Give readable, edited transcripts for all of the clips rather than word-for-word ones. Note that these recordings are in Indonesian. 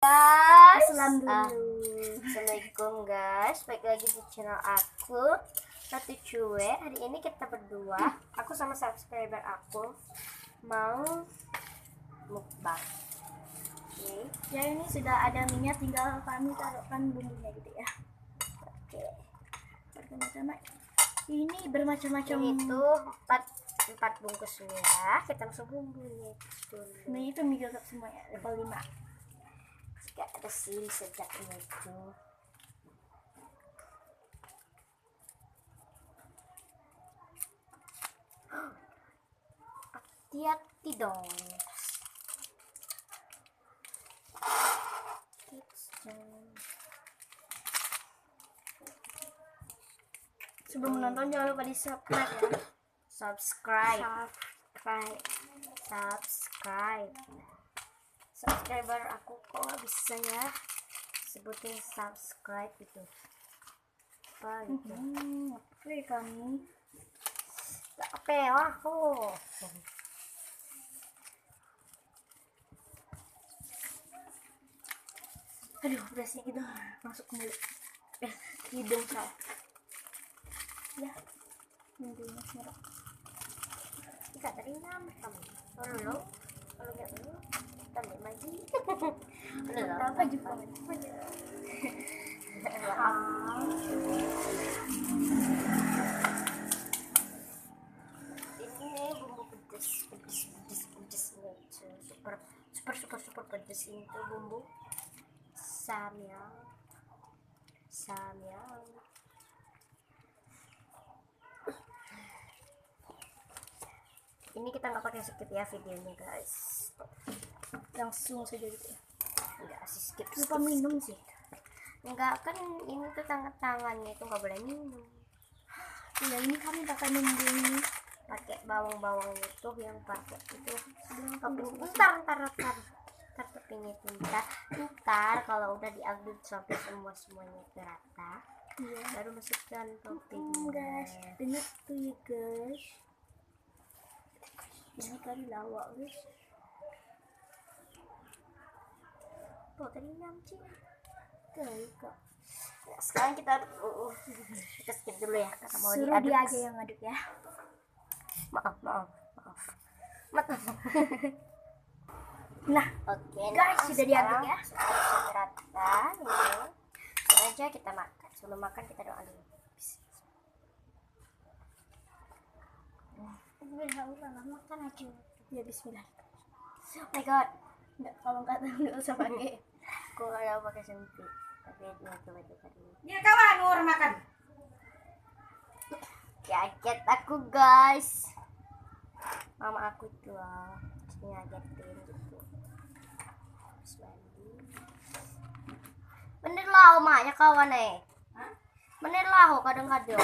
Guys, Assalamualaikum guys, balik lagi di channel aku Satu Cuek. Hari ini kita berdua, aku sama subscriber aku mau mukbang. Oke. ya ini sudah ada minyak, tinggal kami taruhkan bumbunya gitu ya. Oke. Pertama-tama ini bermacam-macam. Ini itu empat bungkus minyak. Kita langsung bumbunya dulu. Ini itu mie gagap semuanya level 5. Gak ada sih sedapnya itu. Hati-hati dong. Sebelum menonton jangan lupa di subscribe ya. Subscriber aku kok nggak bisa ya sebutin subscribe gitu. Apa gitu? Oke kami. Gak apa aku. Aduh, berasnya gitu masuk ke mulut. Hidung saya. Ya, bumbunya merah. Kita tadi kamu. Kalau nggak dulu, tambah lagi. Apa juga? Ini bumbu pedesnya itu super pedes. Ini tuh bumbu samyang. Ini kita nggak pakai skip ya videonya guys, Langsung saja gitu ya. nggak sih skip. Lupa minum sih. Enggak, kan ini tuh tangannya itu nggak boleh minum. Ya ini kami pakai bumbu ini. Pakai bawang itu yang pakai itu ntar toppingnya itu ntar kalau udah diaduk sampai semuanya rata, Iya. baru masukkan topping. Guys, banyak tuh ya guys. Ini kali lawak guys. Tuh tadi namci. Kak. Nah, sekarang kita skip dulu ya karena mau Suruh diaduk. dia aja yang ngaduk ya. Maaf. Nah, Oke, guys, sudah diaduk ya. Sudah rata, gitu. Sekarang aja kita makan. Sebelum makan kita doa dulu. Bismillah, makan aja. Ya bismillah. Oh my god, Enggak, kalau enggak tahu enggak usah pakai. aku nggak tahu pakai sempit. Tapi ini coba dulu. Ya kawan, orang makan. Kaget aku guys. Mama aku tuh ngagetin gitu. Terus mandi. Bener lah omaknya kawan Bener lah kadang-kadang.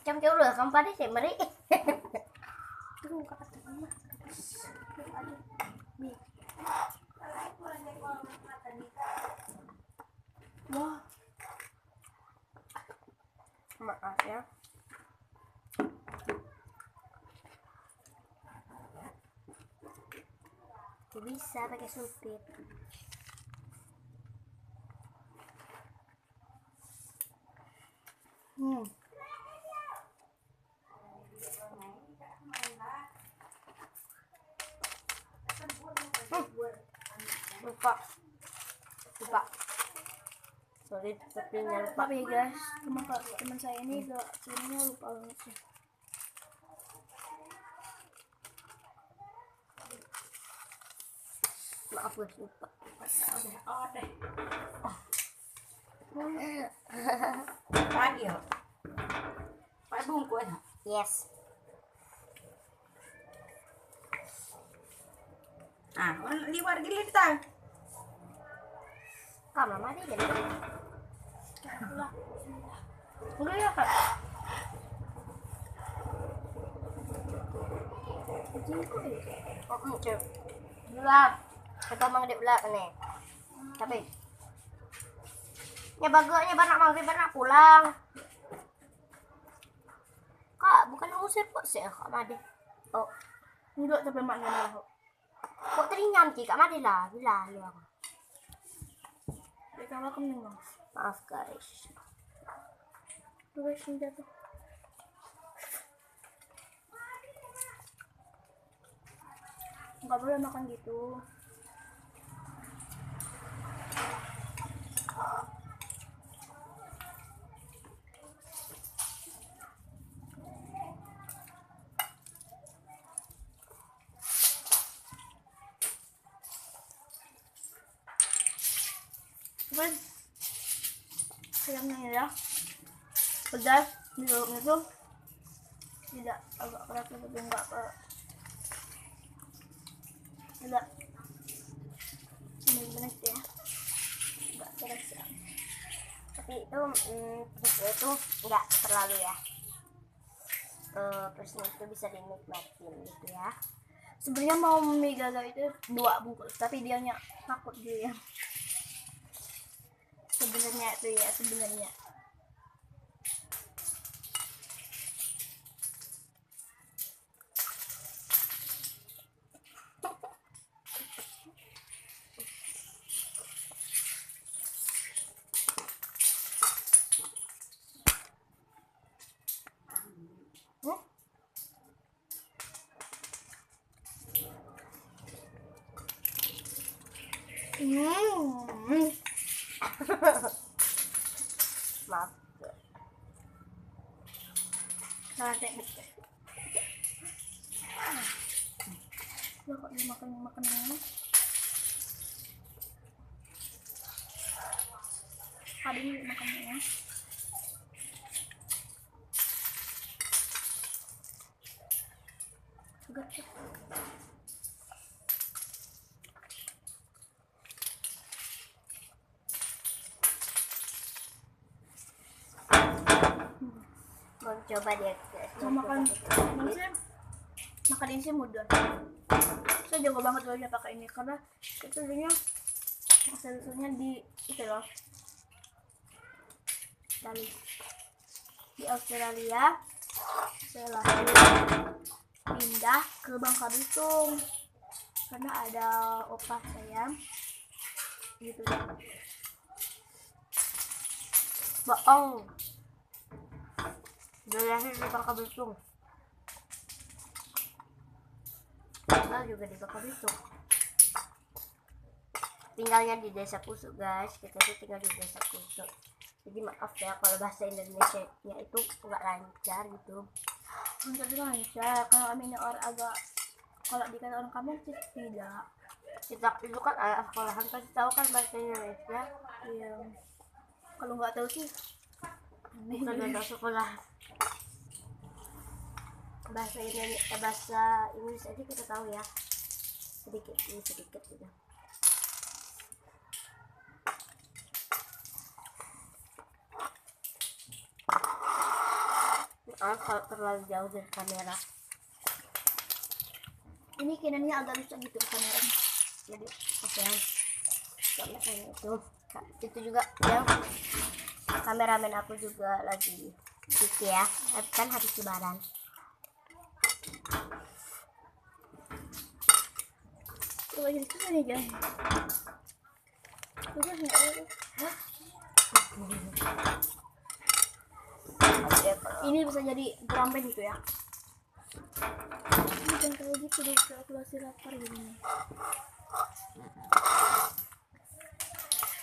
Jam jauh lah kamu pada sih meri. Tunggu kata mama. Wah, Maaf ya. Bisa pakai sumpit. Lupa. Sorry, tapi lupa. maaf ya guys. Teman saya ini gak sebenarnya lupa banget sih. Maaf guys, lupa. Lagi ya. Pak bungkus. Yes. Ah, liwar gili kita. Kamu mama dia jadi. Enggak ya kak? Cep. Belah. Kita mang di belah nih. Tapi ya baganya barnak maghrib barnak pulang. Kak, bukan ngusir kok sih Kak Made. Oh, Enggak, tapi maknya lah. kok teringan ki Kak Made lah, bila lu aku. Kalau kamu nih, Maaf guys. tuh guys, ini jatuh. Nggak boleh makan gitu. Terus ayamnya ya pedas di dalamnya tuh tidak agak keras tapi enggak tidak benar-benar ya enggak keras ya. Tapi itu pedasnya itu nggak terlalu ya. Terusnya itu bisa dinikmatin gitu ya. Sebenarnya mau mie gagal itu 2 bungkus tapi dianya takut dia. Sebenarnya itu ya sebenarnya. Maaf. Salah teknik. Lo kok dimakan ini? Ada ini makannya. Segar. Mau coba dia guys. Mau makan ini sih mudah. Saya jago banget loh pakai ini karena itu dulunya asal-usulnya di itu loh di Australia. Saya lahir pindah ke Bangka Belitung karena ada opa saya gitu. Bohong. Udah lahir di Bangka Belitung. Tinggal juga di Bangka Belitung. Tinggalnya di Desa Kusuk guys. Kita tuh tinggal di Desa Kusuk. Jadi maaf ya kalau bahasa Indonesia-nya itu nggak lancar gitu. Lancar juga lancar. Kalau kami orang agak kalau dikata orang kamu tidak. Kita itu kan anak sekolahan pasti tahu kan bahasa Indonesia. Iya. Kalau nggak tahu sih. Bukan anak sekolah. Bahasa Inggris aja kita tahu ya. Sedikit gitu. Maaf kalau terlalu jauh dari kamera. Ini kinannya agak rusak gitu kameranya. Jadi okean. Kameranya itu juga yang kameramen aku juga lagi gitu ya. Kan habis lebaran. Coba jadi apa nih guys? Coba nggak ada. Ini bisa jadi geramben gitu ya. Ini kan kayak gitu deh kalkulasi lapar gini.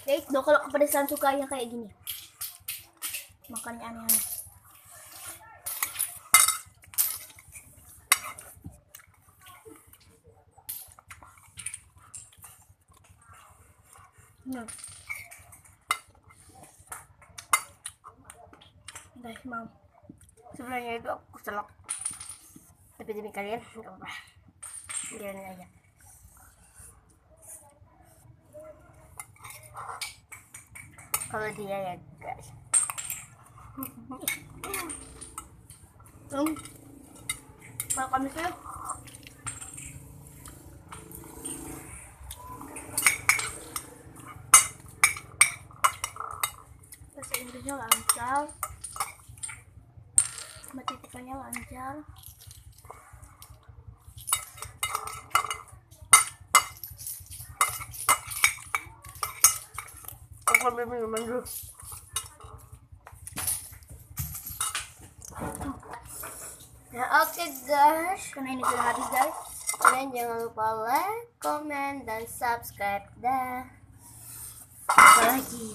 Guys, kalau kepedesan suka yang kayak gini. Makannya aneh-aneh. Guys, mau Sebenarnya itu aku selok. Tapi demi kalian nggak apa-apa. Biarin aja. Kalau dia ya guys. kalau kami sih bahasa Inggrisnya lancar, matematikanya lancar. Aku ambil minuman dulu. Nah, oke guys. Karena ini sudah habis guys. Kalian jangan lupa like, comment, dan subscribe dah. Apa lagi?